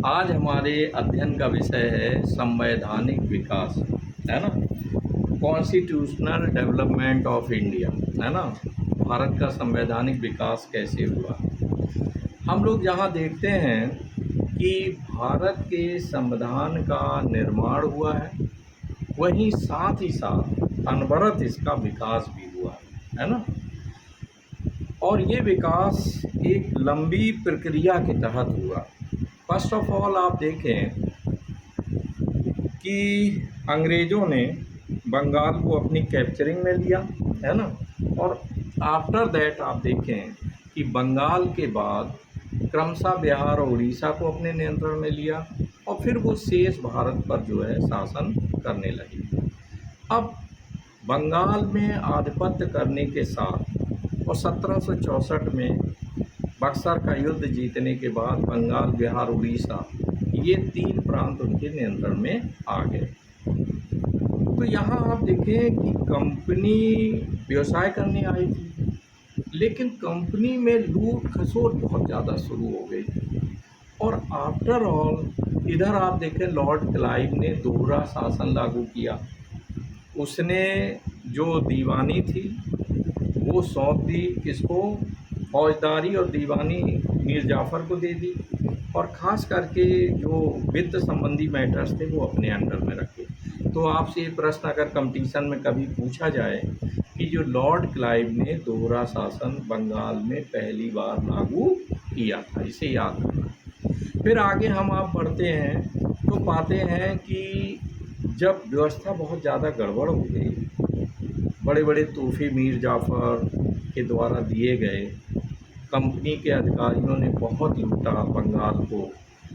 आज हमारे अध्ययन का विषय है संवैधानिक विकास, है ना। कॉन्स्टिट्यूशनल डेवलपमेंट ऑफ इंडिया, है ना। भारत का संवैधानिक विकास कैसे हुआ। हम लोग जहाँ देखते हैं कि भारत के संविधान का निर्माण हुआ है, वहीं साथ ही साथ अनवरत इसका विकास भी हुआ है ना। और ये विकास एक लंबी प्रक्रिया के तहत हुआ। फर्स्ट ऑफ ऑल आप देखें कि अंग्रेज़ों ने बंगाल को अपनी कैप्चरिंग में लिया, है ना। और आफ्टर दैट आप देखें कि बंगाल के बाद क्रमशः बिहार और उड़ीसा को अपने नियंत्रण में लिया और फिर वो शेष भारत पर जो है शासन करने लगी। अब बंगाल में आधिपत्य करने के साथ और 1764 में बक्सर का युद्ध जीतने के बाद बंगाल, बिहार, उड़ीसा ये 3 प्रांत उनके नियंत्रण में आ गए। तो यहाँ आप देखें कि कंपनी व्यवसाय करने आई थी, लेकिन कंपनी में लूट खसोट बहुत ज़्यादा शुरू हो गई। और आफ्टर ऑल इधर आप देखें लॉर्ड क्लाइव ने दोहरा शासन लागू किया। उसने जो दीवानी थी वो सौंप दी किसको, फौजदारी और दीवानी मीर जाफ़र को दे दी, और ख़ास करके जो वित्त संबंधी मैटर्स थे वो अपने अंडर में रखे। तो आपसे ये प्रश्न अगर कंपटीशन में कभी पूछा जाए कि जो लॉर्ड क्लाइव ने दोहरा शासन बंगाल में पहली बार लागू किया था, इसे याद रखना। फिर आगे हम आप बढ़ते हैं तो पाते हैं कि जब व्यवस्था बहुत ज़्यादा गड़बड़ हो गई, बड़े बड़े तोहफे मीर जाफ़र के द्वारा दिए गए, कंपनी के अधिकारियों ने बहुत लूटा बंगाल को,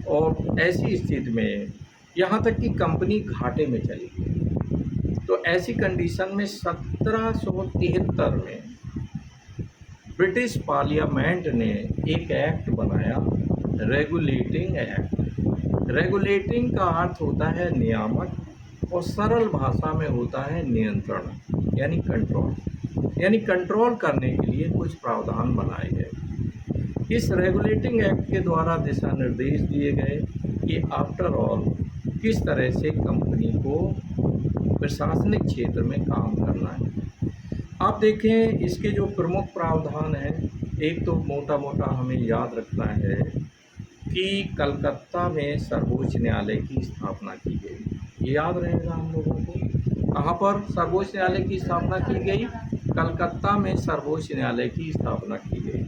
और ऐसी स्थिति में यहाँ तक कि कंपनी घाटे में चली गई। तो ऐसी कंडीशन में 1773 में ब्रिटिश पार्लियामेंट ने एक एक्ट बनाया, रेगुलेटिंग एक्ट। रेगुलेटिंग का अर्थ होता है नियामक और सरल भाषा में होता है नियंत्रण, यानी कंट्रोल। यानी कंट्रोल करने के लिए कुछ प्रावधान बनाए गए। इस रेगुलेटिंग एक्ट के द्वारा दिशा निर्देश दिए गए कि आफ्टर ऑल किस तरह से कंपनी को प्रशासनिक क्षेत्र में काम करना है। आप देखें इसके जो प्रमुख प्रावधान हैं, एक तो मोटा मोटा हमें याद रखना है कि कलकत्ता में सर्वोच्च न्यायालय की स्थापना की गई। ये याद रहेगा हम लोगों को। कहाँ पर सर्वोच्च न्यायालय की स्थापना की गई? कलकत्ता में सर्वोच्च न्यायालय की स्थापना की गई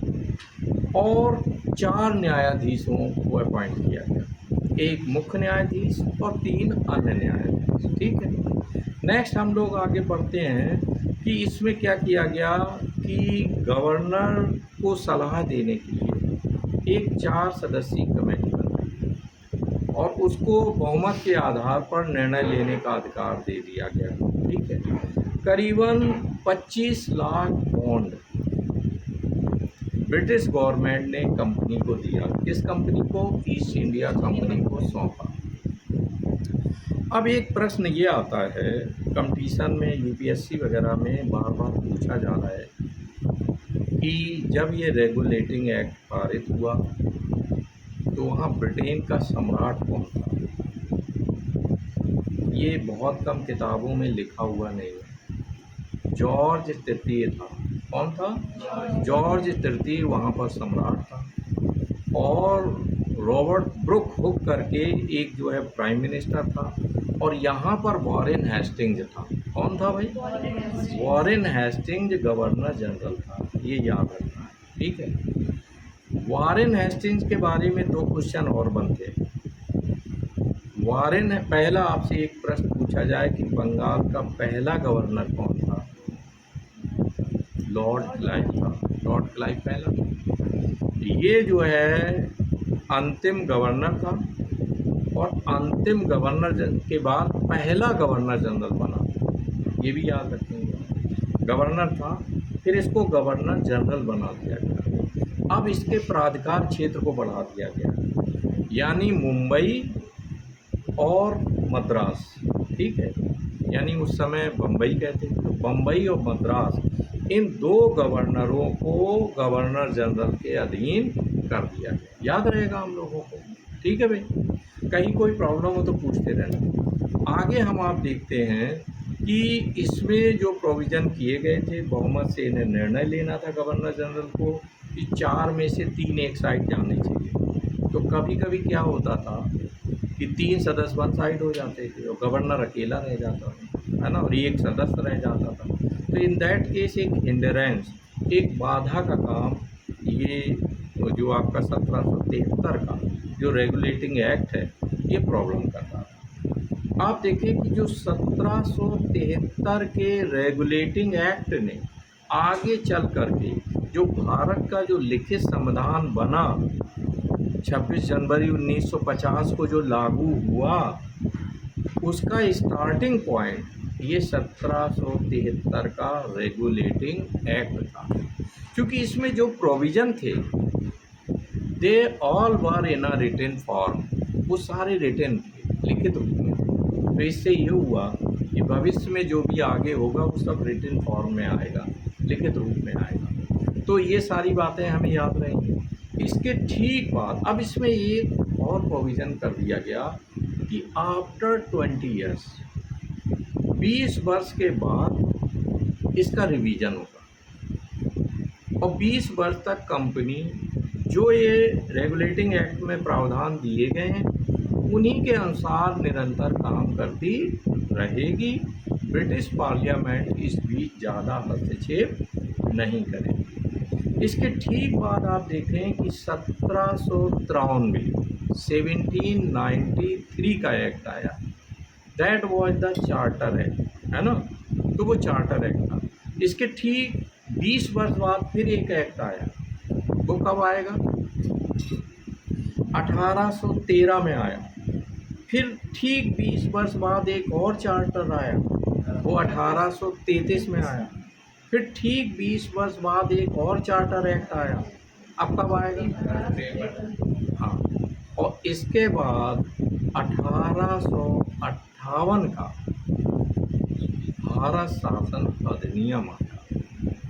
और 4 न्यायाधीशों को अपॉइंट किया गया, एक मुख्य न्यायाधीश और 3 अन्य न्यायाधीश। ठीक है। नेक्स्ट हम लोग आगे बढ़ते हैं कि इसमें क्या किया गया कि गवर्नर को सलाह देने के लिए एक 4 सदस्यीय कमेटी बनाई और उसको बहुमत के आधार पर निर्णय लेने का अधिकार दे दिया गया। ठीक है। करीबन 25 लाख बॉन्ड ब्रिटिश गवर्नमेंट ने कंपनी को दिया। किस कंपनी को? ईस्ट इंडिया कंपनी को सौंपा। अब एक प्रश्न ये आता है कंपटीशन में, यूपीएससी वगैरह में बार बार पूछा जा रहा है कि जब ये रेगुलेटिंग एक्ट पारित हुआ तो वहाँ ब्रिटेन का सम्राट कौन था? ये बहुत कम किताबों में लिखा हुआ नहीं है। जॉर्ज तृतीय था। कौन था? जॉर्ज तृतीय वहाँ पर सम्राट था। और रॉबर्ट ब्रुक हुक करके एक जो है प्राइम मिनिस्टर था, और यहाँ पर वॉरेन हेस्टिंग्स था। कौन था भाई? वॉरेन हेस्टिंग्स गवर्नर जनरल था। ये याद रखना है। ठीक है। वॉरेन हेस्टिंग्स के बारे में 2 क्वेश्चन और बनते हैं। पहला आपसे एक प्रश्न पूछा जाए कि बंगाल का पहला गवर्नर कौन था? लॉर्ड क्लाइव था। लॉर्ड क्लाइव पहला। ये जो है अंतिम गवर्नर था, और अंतिम गवर्नर के बाद पहला गवर्नर जनरल बना। ये भी याद रखेंगे। गवर्नर था, फिर इसको गवर्नर जनरल बना दिया गया। अब इसके प्राधिकार क्षेत्र को बढ़ा दिया गया, यानी मुंबई और मद्रास। ठीक है। यानी उस समय बम्बई कहते थे, तो बम्बई और मद्रास इन 2 गवर्नरों को गवर्नर जनरल के अधीन कर दिया गया। याद रहेगा हम लोगों को। ठीक है भाई, कहीं कोई प्रॉब्लम हो तो पूछते रहना। आगे हम आप देखते हैं कि इसमें जो प्रोविज़न किए गए थे, बहुमत से इन्हें निर्णय लेना था गवर्नर जनरल को कि 4 में से 3 एक साइड जाने चाहिए। तो कभी-कभी क्या होता था कि 3 सदस्य वन साइड हो जाते थे और गवर्नर अकेला रह जाता था, है ना? और एक सदस्य रह जाता था। तो इन दैट केस एक हिंडरेंस, एक बाधा का काम ये जो आपका 1773 का जो रेगुलेटिंग एक्ट है, ये प्रॉब्लम करता था। आप देखें कि जो 1773 के रेगुलेटिंग एक्ट ने आगे चल कर के जो भारत का जो लिखित संविधान बना 26 जनवरी 1950 को जो लागू हुआ, उसका स्टार्टिंग पॉइंट ये 1773 का रेगुलेटिंग एक्ट था। क्योंकि इसमें जो प्रोविज़न थे they all were in a written form, वो सारे रिटन थे, लिखित रूप में। तो इससे ये हुआ कि भविष्य में जो भी आगे होगा वो सब रिटन फॉर्म में आएगा, लिखित रूप में आएगा। तो ये सारी बातें हमें याद रहेंगी। इसके ठीक बाद अब इसमें एक और प्रोविज़न कर दिया गया कि आफ्टर 20 ईयर्स, 20 वर्ष के बाद इसका रिवीजन होगा और 20 वर्ष तक कंपनी जो ये रेगुलेटिंग एक्ट में प्रावधान दिए गए हैं उन्हीं के अनुसार निरंतर काम करती रहेगी। ब्रिटिश पार्लियामेंट इस बीच ज़्यादा हस्तक्षेप नहीं करेगी। इसके ठीक बाद आप देखें कि 1793 का एक्ट आया, that was the charter act, है ना? तो वो चार्टर एक्ट था। इसके ठीक 20 वर्ष बाद फिर एक एक्ट आया, वो कब आएगा? 1813 में आया। फिर ठीक 20 वर्ष बाद एक और चार्टर आया, वो 1833 में आया। फिर ठीक 20 वर्ष बाद एक और चार्टर एक्ट आया, अब कब आएगा? हाँ, और इसके बाद 1858 का भारत शासन अधिनियम आया,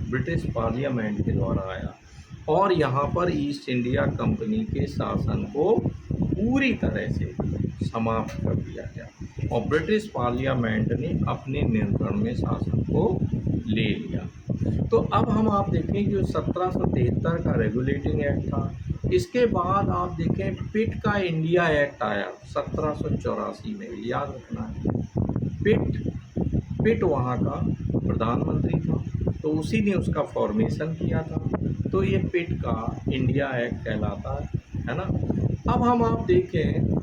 ब्रिटिश पार्लियामेंट के द्वारा आया और यहाँ पर ईस्ट इंडिया कंपनी के शासन को पूरी तरह से समाप्त कर दिया गया और ब्रिटिश पार्लियामेंट ने अपने नियंत्रण में शासन को ले लिया। तो अब हम आप देखें जो 1773 का रेगुलेटिंग एक्ट था, इसके बाद आप देखें पिट का इंडिया एक्ट आया 1784 में, याद रखना है। पिट वहाँ का प्रधानमंत्री था, तो उसी ने उसका फॉर्मेशन किया था, तो ये पिट का इंडिया एक्ट कहलाता है ना? अब हम आप देखें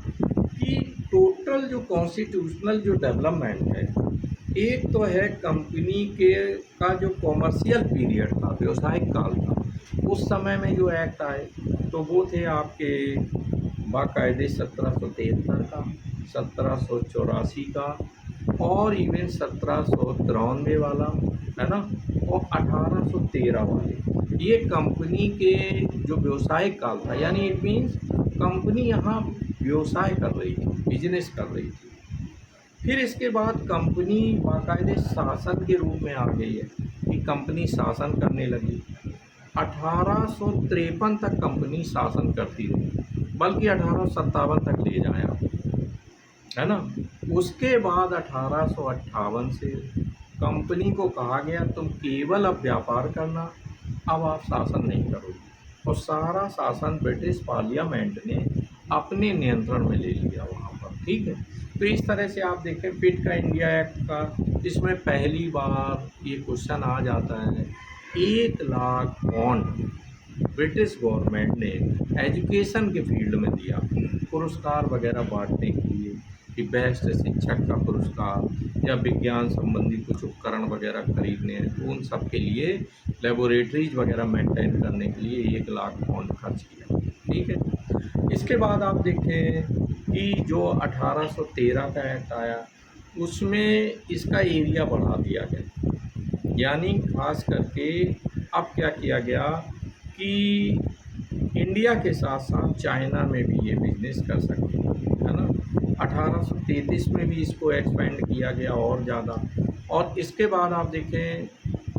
कि टोटल जो कॉन्स्टिट्यूशनल जो डेवलपमेंट है, एक तो है कंपनी के का जो कॉमर्शियल पीरियड था, व्यवसायिक काल था, उस समय में जो एक्ट आए तो वो थे आपके बाकायदे 1773 का, 1784 का और इवन 1793 वाला, है ना? और 1813 वाले। ये कंपनी के जो व्यवसायिक काल था, यानी इट मीन्स कंपनी यहाँ व्यवसाय कर रही थी, बिजनेस कर रही थी। फिर इसके बाद कंपनी बाकायदे शासन के रूप में आ गई है कि कंपनी शासन करने लगी। 1853 तक कंपनी शासन करती रही, बल्कि 1857 तक ले जाए आप, है ना? उसके बाद 1858 से कंपनी को कहा गया तुम केवल अब व्यापार करना, अब आप शासन नहीं करोगे, और सारा शासन ब्रिटिश पार्लियामेंट ने अपने नियंत्रण में ले लिया वहाँ पर, ठीक है? तो इस तरह से आप देखें पिट का इंडिया एक्ट का, इसमें पहली बार ये क्वेश्चन आ जाता है 1 लाख बॉन्ड ब्रिटिश गवर्नमेंट ने एजुकेशन के फील्ड में दिया, पुरस्कार वगैरह बांटने के लिए कि बेस्ट शिक्षक का पुरस्कार या विज्ञान संबंधी कुछ उपकरण वगैरह खरीदने हैं, तो उन सब के लिए लेबोरेटरीज वगैरह मेंटेन करने के लिए 1 लाख पाउंड खर्च किया, ठीक है? इसके बाद आप देखें कि जो 1813 का एक्ट आया उसमें इसका एरिया बढ़ा दिया गया, यानी खास करके अब क्या किया गया कि इंडिया के साथ साथ चाइना में भी ये बिजनेस कर सकते हैं, है ना? 1833 में भी इसको एक्सपेंड किया गया और ज़्यादा। और इसके बाद आप देखें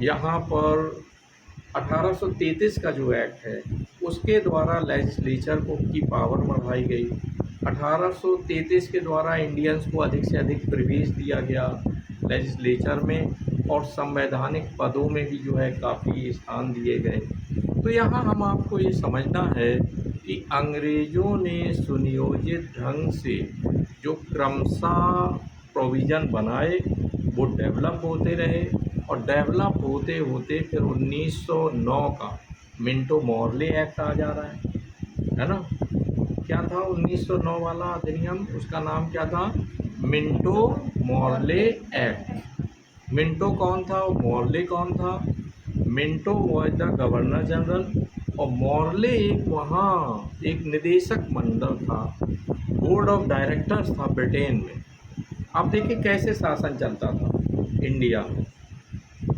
यहाँ पर 1833 का जो एक्ट है उसके द्वारा लेजिस्लेचर को की पावर बढ़ाई गई। 1833 के द्वारा इंडियंस को अधिक से अधिक प्रवेश दिया गया लेजिस्लेचर में, और संवैधानिक पदों में भी जो है काफ़ी स्थान दिए गए। तो यहाँ हम आपको ये समझना है कि अंग्रेज़ों ने सुनियोजित ढंग से जो क्रमशः प्रोविज़न बनाए वो डेवलप होते रहे, और डेवलप होते होते फिर 1909 का मिंटो मॉर्ले एक्ट आ जा रहा है ना। क्या था 1909 वाला अधिनियम, उसका नाम क्या था? Minto Morley act. मिंटो कौन था और मॉर्ले कौन था? Minto was the governor general, और मॉर्ले एक वहाँ एक निदेशक मंडल था, बोर्ड ऑफ डायरेक्टर्स था ब्रिटेन में। आप देखिए कैसे शासन चलता था इंडिया में।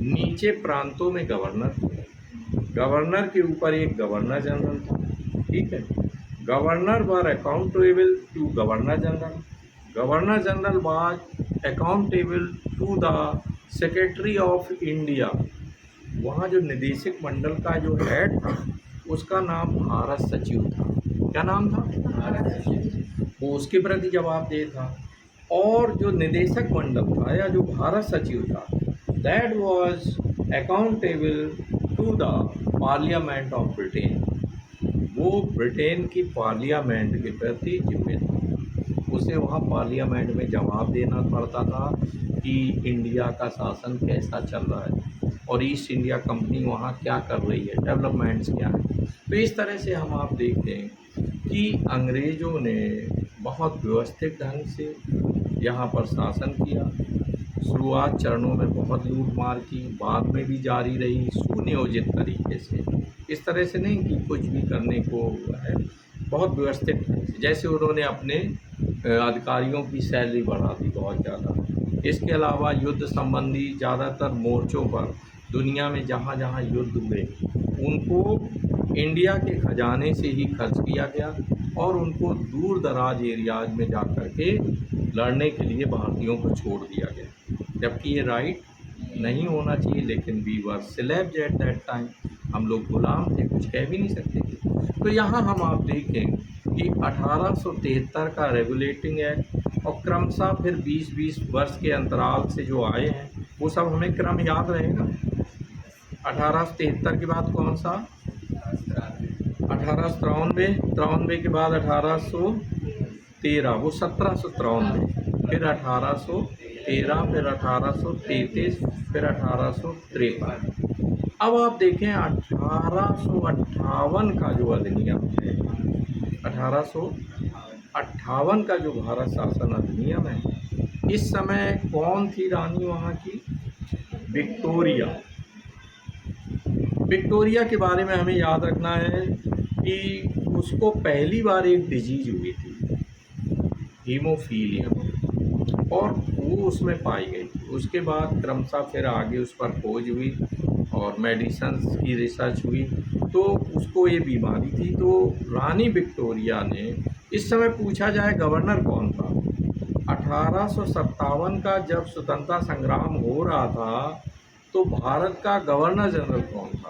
नीचे प्रांतों में गवर्नर थे, गवर्नर के ऊपर एक गवर्नर जनरल था, ठीक है। Governor were accountable to governor general, governor general was accountable to the secretary of India. वहाँ जो निदेशक मंडल का जो हेड था उसका नाम भारत सचिव था। क्या नाम था? भारत सचिव। वो उसके प्रति जवाबदेह था। और जो निदेशक मंडल था या जो भारत सचिव था, that was accountable to the parliament of Britain. वो ब्रिटेन की पार्लियामेंट के प्रति जिम्मेदार, उसे वहाँ पार्लियामेंट में जवाब देना पड़ता था कि इंडिया का शासन कैसा चल रहा है और ईस्ट इंडिया कंपनी वहाँ क्या कर रही है, डेवलपमेंट्स क्या है। तो इस तरह से हम आप देखें कि अंग्रेज़ों ने बहुत व्यवस्थित ढंग से यहाँ पर शासन किया। शुरुआत चरणों में बहुत लूट मार की, बाद में भी जारी रही सुनियोजित तरीके से। इस तरह से नहीं कि कुछ भी करने को है, बहुत व्यवस्थित ढंग से। जैसे उन्होंने अपने अधिकारियों की सैलरी बढ़ा दी बहुत ज़्यादा। इसके अलावा युद्ध संबंधी ज़्यादातर मोर्चों पर दुनिया में जहाँ जहाँ युद्ध हुए उनको इंडिया के खजाने से ही खर्च किया गया, और उनको दूर दराज एरियाज में जा कर के लड़ने के लिए भारतीयों को छोड़ दिया गया, जबकि ये राइट नहीं होना चाहिए। लेकिन we were slaves at that time, हम लोग गुलाम थे, कुछ कह भी नहीं सकते थे। तो यहाँ हम आप देखें कि 1873 का रेगुलेटिंग एक्ट और क्रमशः फिर 20-20 वर्ष के अंतराल से जो आए हैं वो सब हमें क्रम याद रहेगा। 1873 के बाद कौन सा? 1893 के बाद 1813, वो 1793, फिर 1813, फिर 1833, फिर 1853। अब आप देखें 1858 का जो अधिनियम है, 1858 का जो भारत शासन अधिनियम है, इस समय कौन थी रानी वहाँ की? विक्टोरिया। विक्टोरिया के बारे में हमें याद रखना है कि उसको पहली बार एक डिजीज हुई थी, हीमोफीलिया, और वो उसमें पाई गई थी। उसके बाद क्रमशः फिर आगे उस पर खोज हुई और मेडिसिन्स की रिसर्च हुई, तो उसको ये बीमारी थी। तो रानी विक्टोरिया ने, इस समय पूछा जाए गवर्नर कौन था, 1857 का जब स्वतंत्रता संग्राम हो रहा था तो भारत का गवर्नर जनरल कौन था?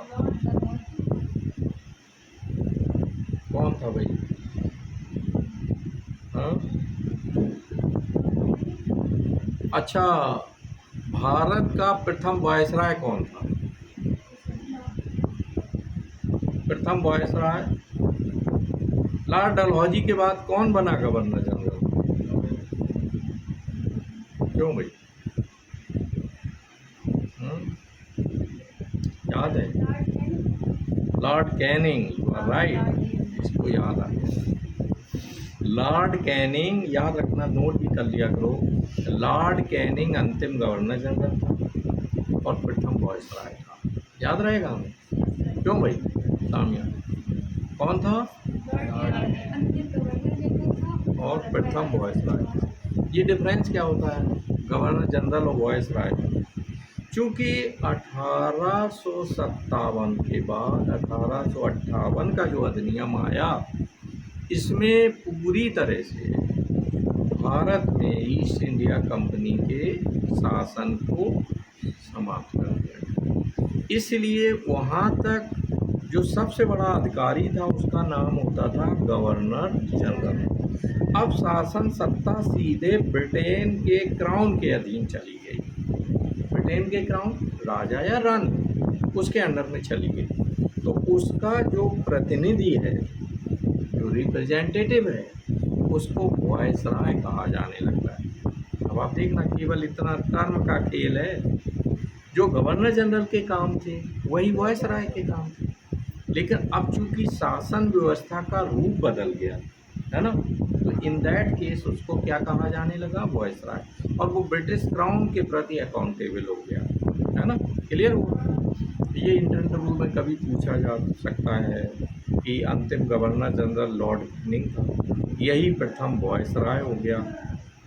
कौन था भाई? हाँ, अच्छा, भारत का प्रथम वायसराय कौन था? प्रथम वायसराय लॉर्ड डलहौजी के बाद कौन बना गवर्नर जनरल? क्यों भाई? याद है? लॉर्ड कैनिंग, राइट, इसको याद आ गया। लॉर्ड कैनिंग, याद रखना, नोट भी कर लिया करो। लॉर्ड कैनिंग अंतिम गवर्नर जनरल था और प्रथम वायसराय था, याद रहेगा हमें। क्यों भाई सामिया? कौन था? और प्रथम वायसराय। ये डिफरेंस क्या होता है गवर्नर जनरल और वायसराय? चूँकि 1857 के बाद 1858 का जो अधिनियम आया, इसमें पूरी तरह से भारत में ईस्ट इंडिया कंपनी के शासन को समाप्त कर दिया। इसलिए वहाँ तक जो सबसे बड़ा अधिकारी था उसका नाम होता था गवर्नर जनरल। अब शासन सत्ता सीधे ब्रिटेन के क्राउन के अधीन चली गई। ब्रिटेन के क्राउन, राजा या रानी, उसके अंडर में चली गई। तो उसका जो प्रतिनिधि है, जो रिप्रेजेंटेटिव है, उसको वॉयसराय कहा जाने लगता है। अब आप देखना, केवल इतना टर्म का खेल है। जो गवर्नर जनरल के काम थे वही वॉयसराय के काम थे, लेकिन अब चूंकि शासन व्यवस्था का रूप बदल गया है ना, तो इन दैट केस उसको क्या कहा जाने लगा, वॉयसराय, और वो ब्रिटिश क्राउन के प्रति अकाउंटेबल हो गया, है ना। क्लियर हुआ। ये इंटरव्यू में कभी पूछा जा सकता है कि अंतिम गवर्नर जनरल लॉर्ड कैनिंग था, यही प्रथम वॉयसराय हो गया।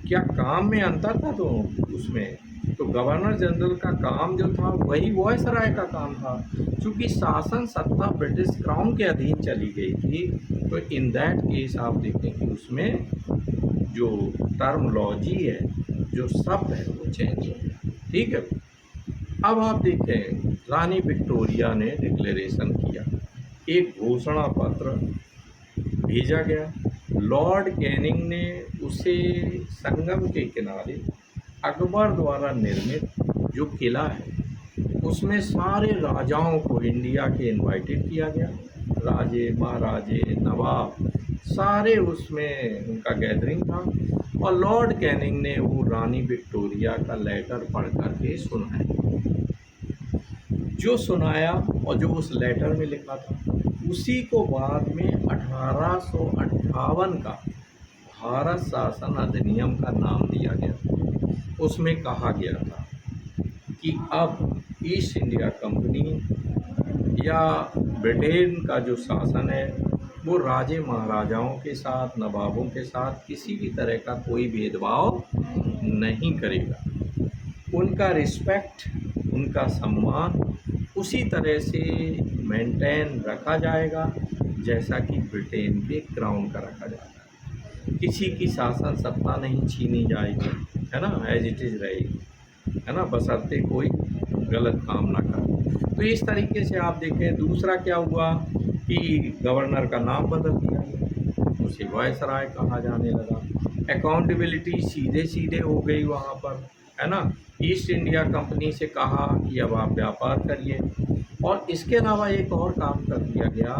क्या काम में अंतर था दोनों उसमें? तो गवर्नर जनरल का काम जो था वही वॉयसराय का काम था। चूँकि शासन सत्ता ब्रिटिश क्राउन के अधीन चली गई थी, तो इन दैट केस आप देखें कि उसमें जो टर्मोलॉजी है, जो शब्द है, वो चेंज हो गया। ठीक है। अब आप देखें, रानी विक्टोरिया ने डिक्लेरेशन किया, एक घोषणा पत्र भेजा गया। लॉर्ड कैनिंग ने उसे संगम के किनारे अकबर द्वारा निर्मित जो किला है उसमें सारे राजाओं को इंडिया के इनवाइटेड किया गया। राजे, महाराजे, नवाब, सारे उसमें उनका गैदरिंग था। और लॉर्ड कैनिंग ने वो रानी विक्टोरिया का लेटर पढ़ करके सुनाया। जो सुनाया और जो उस लेटर में लिखा था, उसी को बाद में 1858 का भारत शासन अधिनियम का नाम दिया गया। उसमें कहा गया था कि अब ईस्ट इंडिया कंपनी या ब्रिटेन का जो शासन है वो राजे महाराजाओं के साथ, नवाबों के साथ किसी भी तरह का कोई भेदभाव नहीं करेगा। उनका रिस्पेक्ट, उनका सम्मान उसी तरह से मेंटेन रखा जाएगा जैसा कि ब्रिटेन के क्राउन का रखा जाता है। किसी की शासन सत्ता नहीं छीनी जाएगी, है ना, एज इट इज़ रहेगी, है ना, बशर्ते कोई गलत काम ना करे। तो इस तरीके से आप देखें। दूसरा क्या हुआ कि गवर्नर का नाम बदल दिया गया, उसे वॉयसराय कहा जाने लगा। अकाउंटेबिलिटी सीधे सीधे हो गई वहाँ पर, है ना। ईस्ट इंडिया कंपनी से कहा कि अब आप व्यापार करिए। और इसके अलावा एक और काम कर दिया गया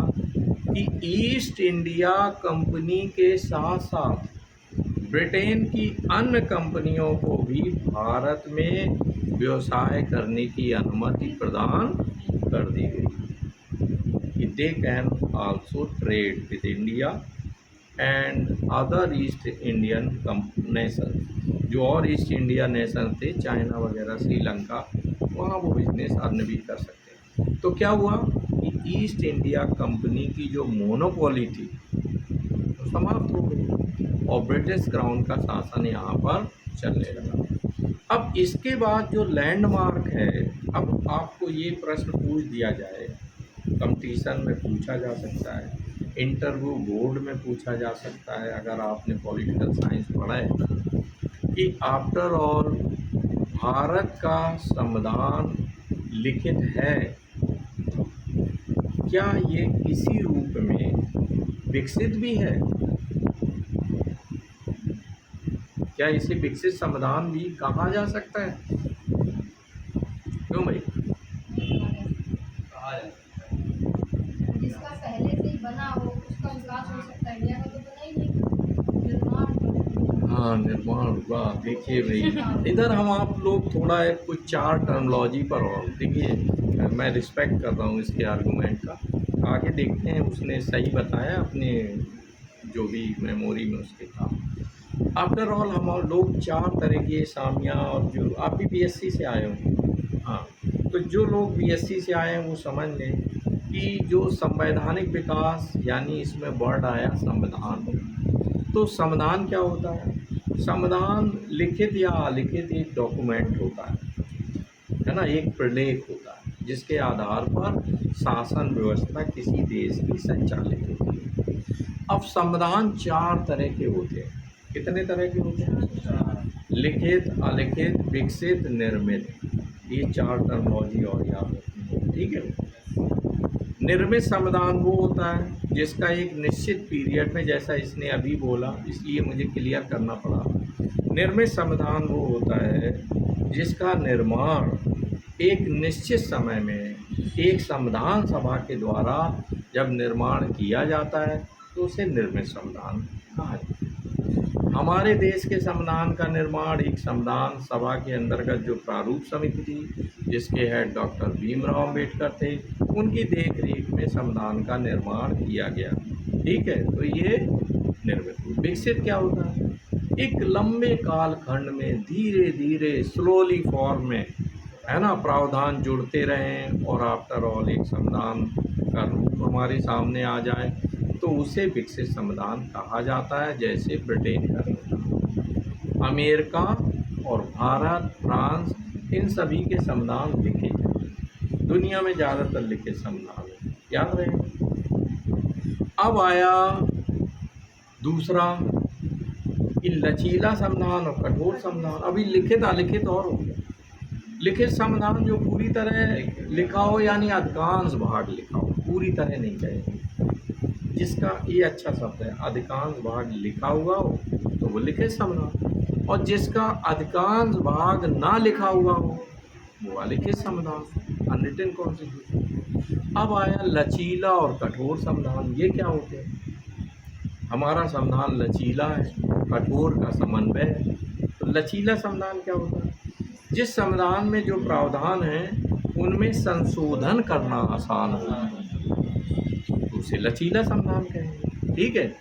कि ईस्ट इंडिया कंपनी के साथ साथ ब्रिटेन की अन्य कंपनियों को भी भारत में व्यवसाय करने की अनुमति प्रदान कर दी गई कि they can also trade with India and other east Indian nation. जो और ईस्ट इंडिया नेशन थे, चाइना वगैरह, श्रीलंका, वहाँ वो बिजनेस अन्य भी कर सकते हैं। तो क्या हुआ कि ईस्ट इंडिया कंपनी की जो मोनोपोली थी वो समाप्त हो गई और ब्रिटिश क्राउन का शासन यहाँ पर चलने लगा। अब इसके बाद जो लैंडमार्क है, अब आपको ये प्रश्न पूछ दिया जाए, कंपटीशन में पूछा जा सकता है, इंटरव्यू बोर्ड में पूछा जा सकता है, अगर आपने पॉलिटिकल साइंस पढ़ा है, कि आफ्टर ऑल भारत का संविधान लिखित है, क्या ये इसी रूप में विकसित भी है? क्या इसे विकसित संविधान भी कहा जा सकता है? क्यों भाई? जिसका पहले से ही बना हो उसका विकास हो सकता है, इंडिया का तो बना ही नहीं, निर्माण। हाँ, निर्माण हुआ। देखिए भाई, इधर हम आप लोग थोड़ा कुछ चार टर्मोलॉजी पर, और देखिए मैं रिस्पेक्ट कर रहा हूँ इसके आर्गूमेंट का, आगे देखते हैं। उसने सही बताया अपने जो भी मेमोरी में उसके था। आफ्टर ऑल हम और लोग चार तरह के सामिया, और जो आप भी बीएससी से आए होंगे, हाँ, तो जो लोग बीएससी से आए हैं वो समझ लें कि जो संवैधानिक विकास, यानी इसमें वर्ड आया संविधान। तो संविधान क्या होता है? संविधान लिखित या अलिखित एक डॉक्यूमेंट होता है ना, एक प्रलेख होता है जिसके आधार पर शासन व्यवस्था किसी देश की संचालित होती है। अब संविधान चार तरह के होते हैं। कितने तरह के होते हैं? लिखित, अलिखित, विकसित, निर्मित। ये चार टर्मोलॉजी और याद रखनी है, ठीक है। निर्मित संविधान वो होता है जिसका एक निश्चित पीरियड में, जैसा इसने अभी बोला इसलिए मुझे क्लियर करना पड़ा, निर्मित संविधान वो होता है जिसका निर्माण एक निश्चित समय में एक संविधान सभा के द्वारा जब निर्माण किया जाता है तो उसे निर्मित संविधान कहा जाता है। हमारे देश के संविधान का निर्माण एक संविधान सभा के अंतर्गत जो प्रारूप समिति थी जिसके हेड डॉक्टर भीमराव अम्बेडकर थे, उनकी देख रेख में संविधान का निर्माण किया गया। ठीक है, तो ये निर्मित। विकसित क्या होता है? एक लंबे कालखंड में धीरे धीरे स्लोली फॉर्म में, है ना, प्रावधान जुड़ते रहें और आफ्टर ऑल एक संविधान का रूप हमारे सामने आ जाए तो उसे विकसित संविधान कहा जाता है। जैसे ब्रिटेन का संविधान, अमेरिका और भारत, फ्रांस, इन सभी के संविधान लिखे हैं। दुनिया में ज़्यादातर लिखे संविधान हैं, याद रहे। अब आया दूसरा कि लचीला संविधान और कठोर संविधान। अभी लिखित अलिखित और हो गया। लिखित संविधान जो पूरी तरह लिखा हो, यानी अधिकांश भाग लिखा हो, पूरी तरह नहीं कहे, जिसका ये अच्छा शब्द है, अधिकांश भाग लिखा हुआ हो तो वो लिखित संविधान, और जिसका अधिकांश भाग ना लिखा हुआ हो वो अलिखित संविधान, अनरिटन कॉन्स्टिट्यूशन। अब आया लचीला और कठोर संविधान। ये क्या होते हैं? हमारा संविधान लचीला है, कठोर का समन्वय है। तो लचीला संविधान क्या होता है? जिस संविधान में जो प्रावधान है उनमें संशोधन करना आसान हो तो उसे लचीला संविधान कहेंगे। ठीक है,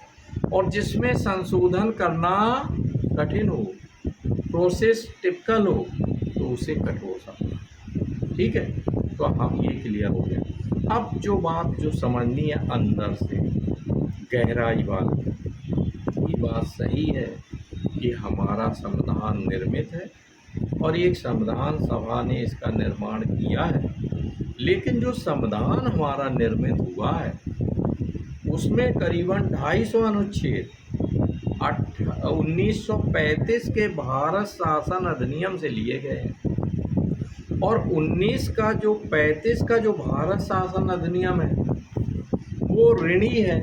और जिसमें संशोधन करना कठिन हो, प्रोसेस टिपिकल हो, तो उसे कठोर संविधान। ठीक है, तो हम ये क्लियर हो गया। अब जो बात जो समझनी है अंदर से गहराई वाली, ये बात सही है कि हमारा संविधान निर्मित है और एक संविधान सभा ने इसका निर्माण किया है, लेकिन जो संविधान हमारा निर्मित हुआ है उसमें करीबन 250 अनुच्छेद 1935 के भारत शासन अधिनियम से लिए गए हैं, और 35 का जो भारत शासन अधिनियम है वो ऋणी है,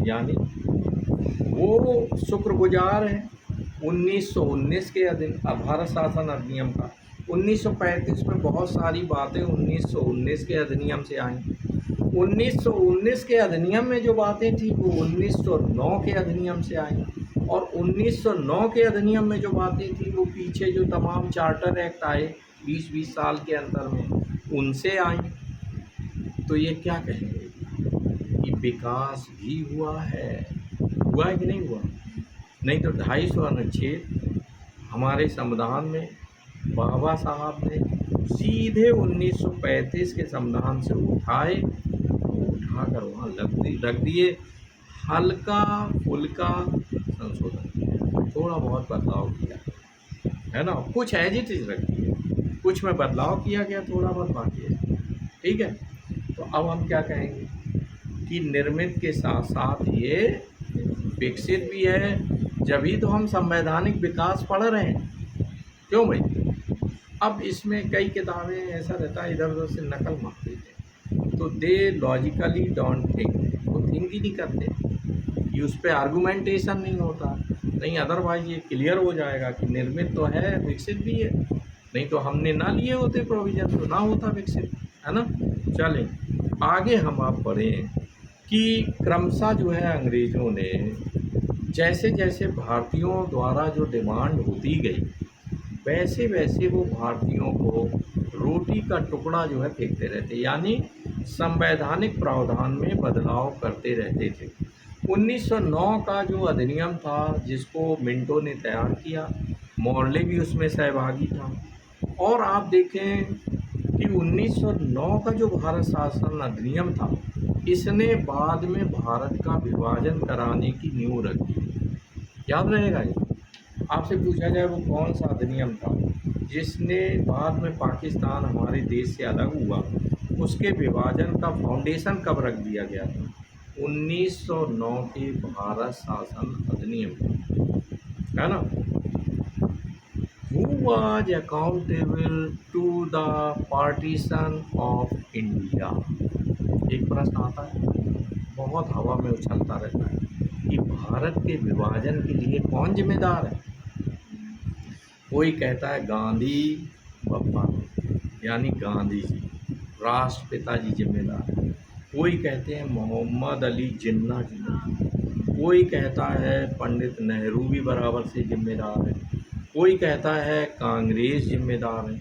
यानी वो शुक्रगुजार है 1919 के भारत शासन अधिनियम का। 1935 में बहुत सारी बातें 1919 के अधिनियम से आई। 1919 के अधिनियम में जो बातें थी वो 1909 के अधिनियम से आई, और 1909 के अधिनियम में जो बातें थी वो पीछे जो तमाम चार्टर एक्ट आए 20-20 साल के अंदर में उनसे आई। तो ये क्या कहेंगे कि विकास भी हुआ है कि नहीं हुआ? नहीं तो 250 अनुच्छेद हमारे संविधान में बाबा साहब ने सीधे 1935 के संविधान से उठाकर वहाँ रख दिए, हल्का फुल्का संशोधन किया, थोड़ा बहुत बदलाव किया, है ना, कुछ एज इट इज रख दिए, कुछ में बदलाव किया गया, थोड़ा बहुत बाकी है। ठीक है, तो अब हम क्या कहेंगे कि निर्मित के साथ साथ ये विकसित भी है, जभी तो हम संवैधानिक विकास पढ़ रहे हैं। क्यों भाई? अब इसमें कई किताबें ऐसा रहता है इधर उधर से नकल मार देते, तो दे लॉजिकली डोंट थिंक, वो थिंक ही नहीं करते, कि उस पर आर्गूमेंटेशन नहीं होता। नहीं, अदरवाइज ये क्लियर हो जाएगा कि निर्मित तो है, विकसित भी है, नहीं तो हमने ना लिए होते प्रोविज़न तो ना होता विकसित, है ना। चलें आगे हम आप पढ़ें कि क्रमशः जो है अंग्रेज़ों ने जैसे जैसे भारतीयों द्वारा जो डिमांड होती गई वैसे वैसे वो भारतीयों को रोटी का टुकड़ा जो है फेंकते रहते, यानी संवैधानिक प्रावधान में बदलाव करते रहते थे। 1909 का जो अधिनियम था जिसको मिंटो ने तैयार किया, मॉर्ले भी उसमें सहभागी था, और आप देखें कि 1909 का जो भारत शासन अधिनियम था इसने बाद में भारत का विभाजन कराने की नींव रखी। याद रहेगा ये, आपसे पूछा जाए वो कौन सा अधिनियम था जिसने बाद में पाकिस्तान हमारे देश से अलग हुआ, उसके विभाजन का फाउंडेशन कब रख दिया गया था? 1909 के भारत शासन अधिनियम, है ना। Who was accountable to the partition of India? एक प्रश्न आता है, बहुत हवा में उछलता रहता है कि भारत के विभाजन के लिए कौन जिम्मेदार है। कोई कहता है गांधी बप्पा, यानी गांधी जी, राष्ट्रपिता जी जिम्मेदार है। कोई कहते हैं मोहम्मद अली जिन्ना जी, कोई कहता है पंडित नेहरू भी बराबर से जिम्मेदार है, कोई कहता है कांग्रेस जिम्मेदार है,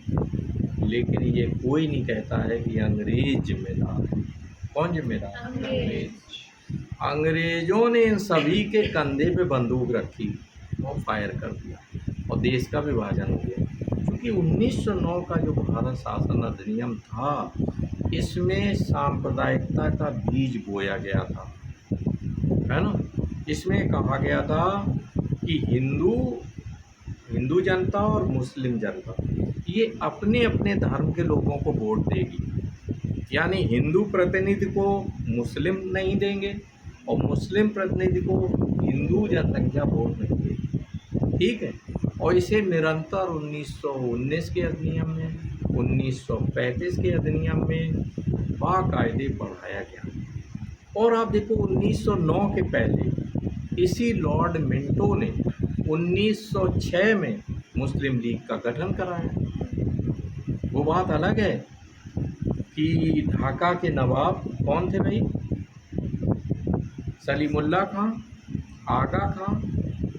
लेकिन ये कोई नहीं कहता है कि अंग्रेज जिम्मेदार है। कौन जिम्मेदार है? अंग्रेज। अंग्रेजों ने इन सभी के कंधे पे बंदूक रखी और फायर कर दिया और देश का विभाजन हो गया। क्योंकि 1909 का जो भारत शासन अधिनियम था, इसमें सांप्रदायिकता का बीज बोया गया था, है ना। इसमें कहा गया था कि हिंदू जनता और मुस्लिम जनता ये अपने अपने धर्म के लोगों को वोट देगी, यानी हिंदू प्रतिनिधि को मुस्लिम नहीं देंगे और मुस्लिम प्रतिनिधि को हिंदू जनसंख्या वोट नहीं देगी, ठीक है। और इसे निरंतर 1919 के अधिनियम में, 1935 के अधिनियम में बाकायदे बढ़ाया गया। और आप देखो 1909 के पहले इसी लॉर्ड मिंटो ने 1906 में मुस्लिम लीग का गठन कराया। वो बात अलग है कि ढाका के नवाब कौन थे भाई? सलीमुल्लाह खां, आगा खां,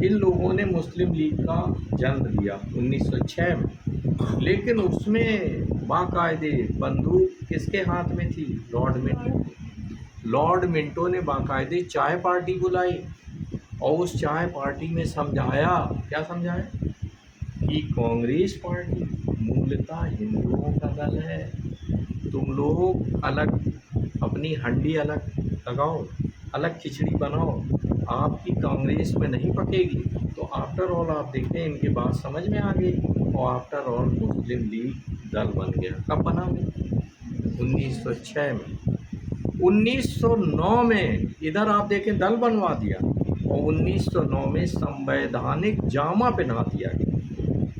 इन लोगों ने मुस्लिम लीग का जन्म दिया 1906 में। लेकिन उसमें बाकायदे बंदूक किसके हाथ में थी? Lord Minto. लॉर्ड मिंटो ने बाकायदे चाय पार्टी बुलाई और उस चाय पार्टी में समझाया, क्या समझाया? कि कांग्रेस पार्टी मूलतः हिंदुओं का दल है, तुम लोग अलग अपनी हंडी अलग लगाओ, अलग खिचड़ी बनाओ, आपकी कांग्रेस में नहीं पकेगी। तो आफ्टर ऑल आप देखते हैं इनकी बात समझ में आ गई और आफ्टर ऑल मुस्लिम लीग दल बन गया। कब बना? 1906 में। 1909 में इधर आप देखें दल बनवा दिया और 1909 में संवैधानिक जामा पहना दिया गया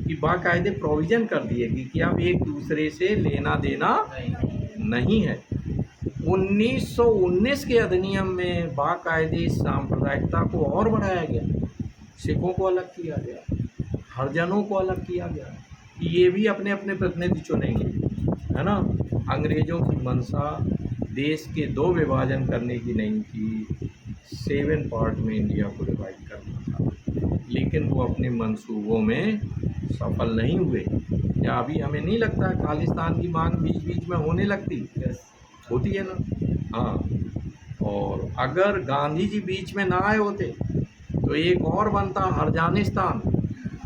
कि बाकायदे प्रोविज़न कर दिए कि अब एक दूसरे से लेना देना नहीं है। 1919 के अधिनियम में बाकायदे सांप्रदायिकता को और बढ़ाया गया, सिखों को अलग किया गया, हरिजनों को अलग किया गया कि ये भी अपने अपने प्रतिनिधि चुनेंगे, है ना। अंग्रेज़ों की मंशा देश के दो विभाजन करने की नहीं थी, 7 पार्ट में इंडिया को डिवाइड करना था, लेकिन वो अपने मंसूबों में सफल नहीं हुए। या अभी हमें नहीं लगता खालिस्तान की मांग बीच बीच में होने लगती? होती है ना। हाँ, और अगर गांधी जी बीच में ना आए होते तो एक और बनता हरजानिस्तान,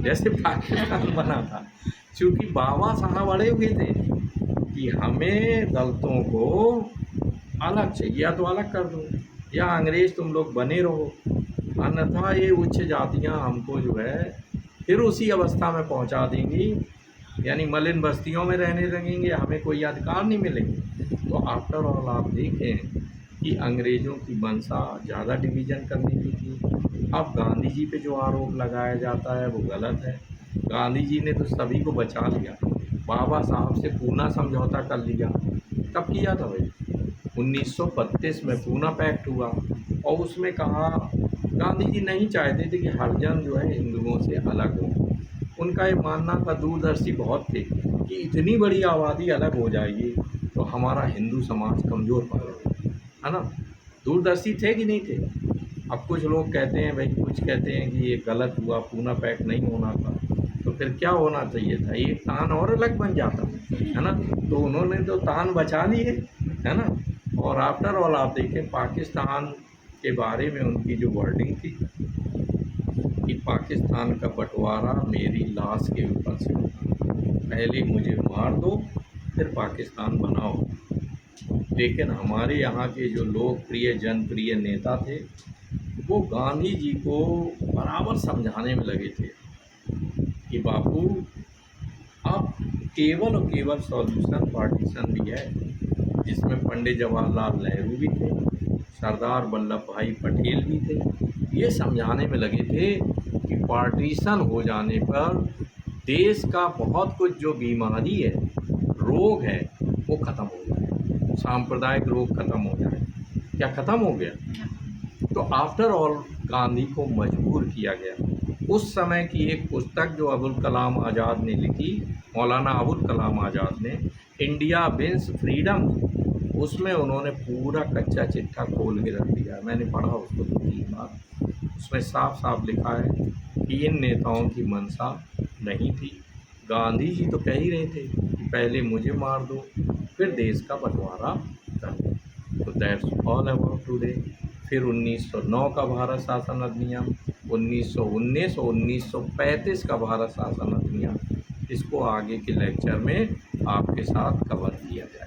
जैसे पाकिस्तान बना था। क्योंकि बाबा साहब अड़े हुए थे कि हमें दलितों को अलग चाहिए, या तो अलग कर दो या अंग्रेज़ तुम लोग बने रहो, अन्यथा ये उच्च जातियां हमको जो है फिर उसी अवस्था में पहुंचा देंगी, यानी मलिन बस्तियों में रहने लगेंगे, हमें कोई अधिकार नहीं मिलेंगे। तो आफ्टर ऑल आप देखें कि अंग्रेज़ों की मंशा ज़्यादा डिवीज़न करने की थी। अब गांधी जी पे जो आरोप लगाया जाता है वो गलत है। गांधी जी ने तो सभी को बचा लिया, बाबा साहब से पूना समझौता कर लिया। कब किया था भाई? 1932 में पूना पैक्ट हुआ और उसमें कहा, गांधी जी नहीं चाहते थे कि हरिजन जो है हिंदुओं से अलग हो। उनका ये मानना था, दूरदर्शी बहुत थे, कि इतनी बड़ी आबादी अलग हो जाएगी तो हमारा हिंदू समाज कमज़ोर पड़ रहा है ना। दूरदर्शी थे कि नहीं थे? अब कुछ लोग कहते हैं भाई, कुछ कहते हैं कि ये गलत हुआ, पूना पैक्ट नहीं होना था, तो फिर क्या होना चाहिए था? एक तान और अलग बन जाता, है ना। तो उन्होंने तो तान बचा लिए, है ना। और आफ्टर ऑल आप देखें पाकिस्तान के बारे में उनकी जो वर्डिंग थी कि पाकिस्तान का बंटवारा मेरी लाश के ऊपर से होगा, पहले मुझे मार दो फिर पाकिस्तान बनाओ। लेकिन हमारे यहाँ के जो लोकप्रिय जनप्रिय नेता थे वो गांधी जी को बराबर समझाने में लगे थे कि बापू अब केवल और केवल सॉल्यूशन पार्टीशन भी है, जिसमें पंडित जवाहरलाल नेहरू भी थे, सरदार वल्लभ भाई पटेल भी थे। ये समझाने में लगे थे कि पार्टीशन हो जाने पर देश का बहुत कुछ जो बीमारी है, रोग है, वो खत्म हो जाए, सांप्रदायिक रोग खत्म हो जाए। क्या खत्म हो गया? तो आफ्टर ऑल गांधी को मजबूर किया गया। उस समय की एक पुस्तक जो अबुल कलाम आज़ाद ने लिखी, मौलाना अबुल कलाम आज़ाद ने, इंडिया विंस फ्रीडम, उसमें उन्होंने पूरा कच्चा चिट्ठा खोल के रख दिया। मैंने पढ़ा उसको 2-3 बार। उसमें साफ साफ लिखा है कि इन नेताओं की मंशा नहीं थी। गांधी जी तो कह ही रहे थे कि पहले मुझे मार दो, फिर देश का बंटवारा कर दो। तो दैट्स ऑल अबाउट टुडे। फिर 1909 का भारत शासन अधिनियम, 1919 और 1935 का भारत शासन अधिनियम, इसको आगे के लेक्चर में आपके साथ कवर किया जाए।